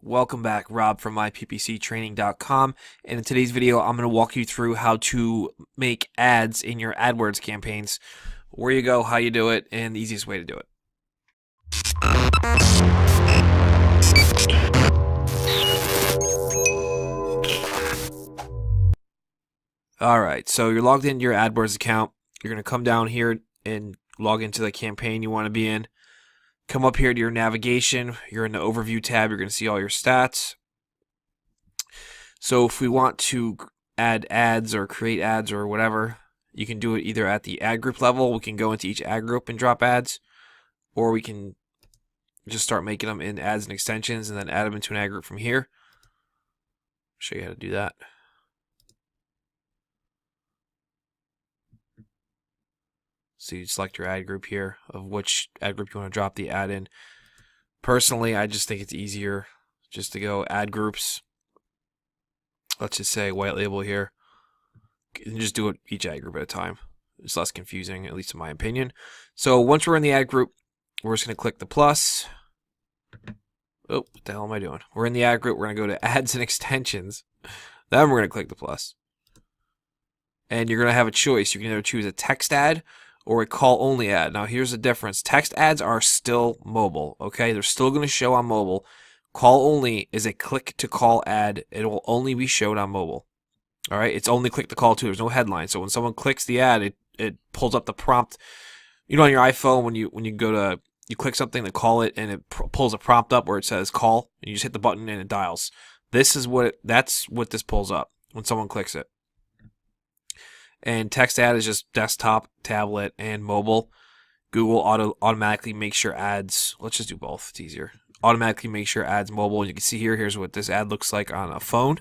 Welcome back, Rob from myppctraining.com, and in today's video I'm going to walk you through how to make ads in your AdWords campaigns, where you go, how you do it, and the easiest way to do it. Alright, so you're logged into your AdWords account. You're going to come down here and log into the campaign you want to be in. Come up here to your navigation. You're in the overview tab. You're going to see all your stats. So if we want to add ads or create ads or whatever, you can do it either at the ad group level. We can go into each ad group and drop ads, or we can just start making them in ads and extensions and then add them into an ad group from here. I'll show you how to do that. So you select your ad group here of which ad group you want to drop the ad in. Personally, I just think it's easier just to go ad groups. Let's just say white label here. And just do it each ad group at a time. It's less confusing, at least in my opinion. So once we're in the ad group, we're just going to click the plus. Oh, what the hell am I doing? We're in the ad group. We're going to go to ads and extensions. Then we're going to click the plus. And you're going to have a choice. You can either choose a text ad or a call-only ad. Now, here's the difference. Text ads are still mobile, okay? They're still going to show on mobile. Call-only is a click-to-call ad. It will only be showed on mobile, all right? It's only click-to-call, too. There's no headline. So when someone clicks the ad, it pulls up the prompt. You know, on your iPhone, when you go to, you click something to call it, and it pulls a prompt up where it says call, and you just hit the button, and it dials. That's what this pulls up when someone clicks it. And text ad is just desktop, tablet, and mobile. Google automatically makes your ads. Let's just do both. It's easier. Automatically makes your ads mobile. You can see here. Here's what this ad looks like on a phone.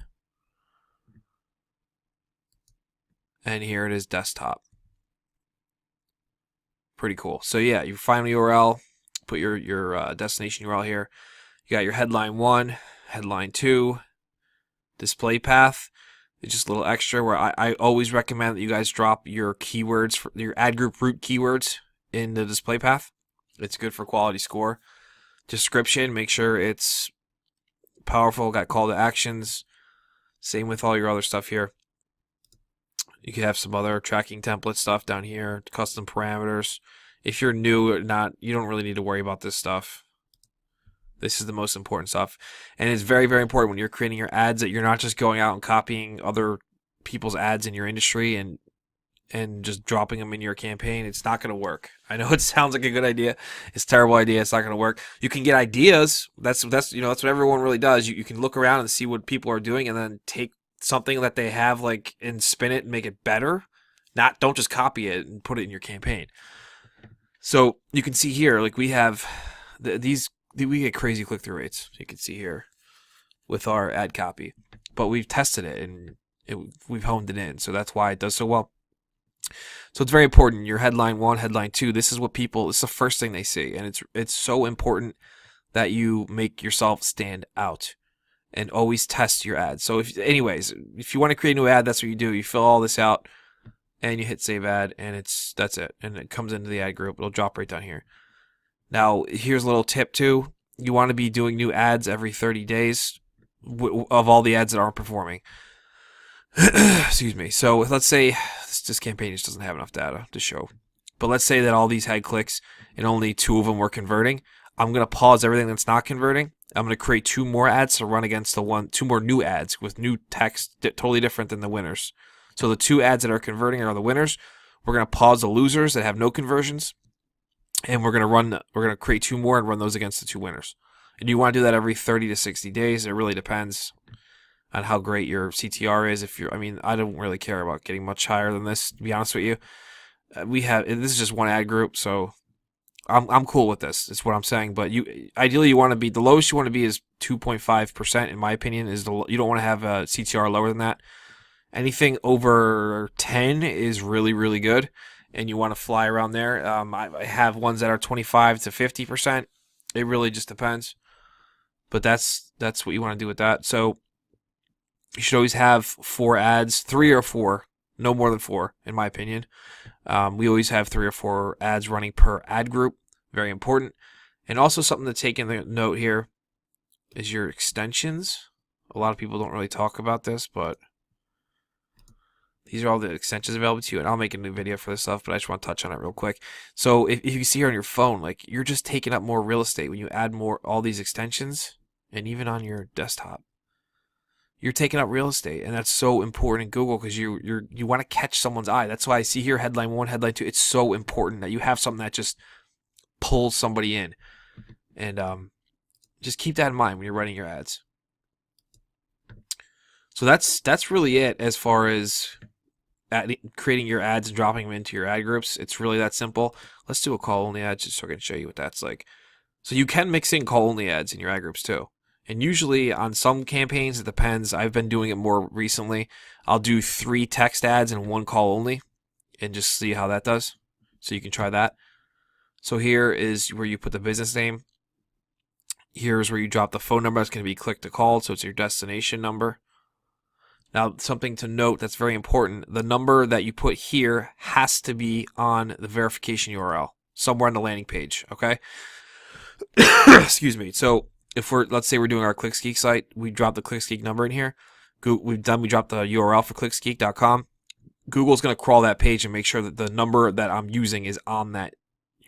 And here it is desktop. Pretty cool. So yeah, you find the URL. Put your destination URL here. You got your headline 1, headline 2, display path. It's just a little extra where I always recommend that you guys drop your keywords, for your ad group root keywords in the display path. It's good for quality score. Description, make sure it's powerful, got call to actions. Same with all your other stuff here. You could have some other tracking template stuff down here, custom parameters. If you're new or not, you don't really need to worry about this stuff. This is the most important stuff. And it's very, very important when you're creating your ads that you're not just going out and copying other people's ads in your industry and just dropping them in your campaign. It's not going to work. I know it sounds like a good idea. It's a terrible idea. It's not going to work. You can get ideas. That's what everyone really does. You can look around and see what people are doing and then take something that they have and spin it and make it better. Don't just copy it and put it in your campaign. So you can see here, we have we get crazy click-through rates. You can see here with our ad copy, but we've tested it and we've honed it in, so that's why it does so well. So it's very important. Your headline 1, headline 2. This is the first thing they see, and it's so important that you make yourself stand out and always test your ads. So if you want to create a new ad, that's what you do. You fill all this out and you hit save ad, and that's it, and it comes into the ad group. It'll drop right down here. Now, here's a little tip too. You want to be doing new ads every 30 days of all the ads that aren't performing. Excuse me. So let's say this campaign just doesn't have enough data to show. But let's say that all these had clicks and only 2 of them were converting. I'm going to pause everything that's not converting. I'm going to create 2 more ads to run against 2 more new ads with new text totally different than the winners. So the 2 ads that are converting are the winners. We're going to pause the losers that have no conversions. And we're going to create 2 more and run those against the 2 winners. And you want to do that every 30 to 60 days. It really depends on how great your CTR is. I don't really care about getting much higher than this, to be honest with you. This is just one ad group, so I'm cool with this. That's what I'm saying. But ideally you want to be, the lowest you want to be is 2.5%, in my opinion. You don't want to have a CTR lower than that. Anything over 10 is really, really good. And you want to fly around there. I have ones that are 25 to 50%. It really just depends. But that's what you want to do with that. So you should always have 4 ads, 3 or 4, no more than 4, in my opinion. We always have 3 or 4 ads running per ad group. Very important. And also something to take in the note here is your extensions. A lot of people don't really talk about this, but these are all the extensions available to you, and I'll make a new video for this stuff, but I just want to touch on it real quick. So if you see here on your phone, like, you're just taking up more real estate when you add all these extensions, and even on your desktop. You're taking up real estate, and that's so important in Google because you want to catch someone's eye. That's why I see here headline 1, headline 2. It's so important that you have something that just pulls somebody in, and just keep that in mind when you're writing your ads. So that's really it as far as creating your ads and dropping them into your ad groups. It's really that simple. Let's do a call only ad just so I can show you what that's like. So you can mix in call only ads in your ad groups too. And usually on some campaigns, it depends. I've been doing it more recently. I'll do 3 text ads and 1 call only and just see how that does. So you can try that. So here is where you put the business name. Here's where you drop the phone number. It's going to be click to call, so it's your destination number. Now, something to note that's very important. The number that you put here has to be on the verification URL, somewhere on the landing page, okay? Excuse me. So if let's say we're doing our ClickSkeek site, we drop the ClickSkeek number in here. We drop the URL for clickskeek.com. Google's going to crawl that page and make sure that the number that I'm using is on that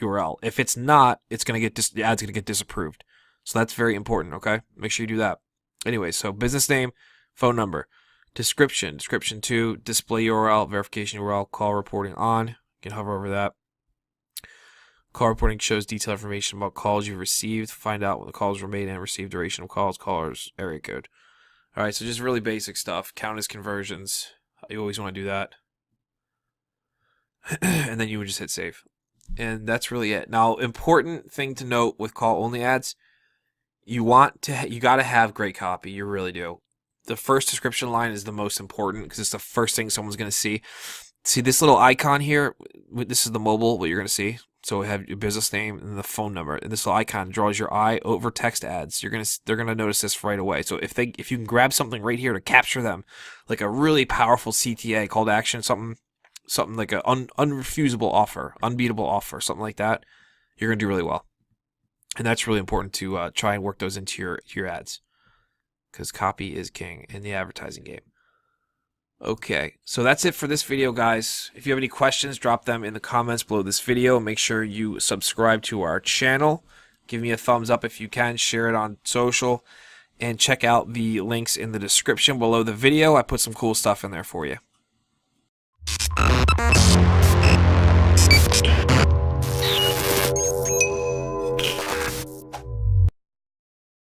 URL. If it's not, it's going to the ad's going to get disapproved. So that's very important, okay? Make sure you do that. Anyway, so business name, phone number. Description 2, display URL, verification URL, call reporting on. You can hover over that. Call reporting shows detailed information about calls you've received. Find out when the calls were made and received, duration of calls, caller's area code. All right, so just really basic stuff. Count as conversions. You always want to do that. And then you would just hit save. And that's really it. Now, important thing to note with call only ads, you got to have great copy. You really do. The first description line is the most important because it's the first thing someone's going to see. See this little icon here? This is the mobile, what you're going to see. So we have your business name and the phone number. And this little icon draws your eye over text ads. They're going to notice this right away. So if you can grab something right here to capture them, like a really powerful CTA, call to action, something like an unrefusable offer, unbeatable offer, something like that, you're going to do really well. And that's really important to try and work those into your ads. Because copy is king in the advertising game. Okay, so that's it for this video, guys. If you have any questions, drop them in the comments below this video. Make sure you subscribe to our channel. Give me a thumbs up if you can. Share it on social. And check out the links in the description below the video. I put some cool stuff in there for you.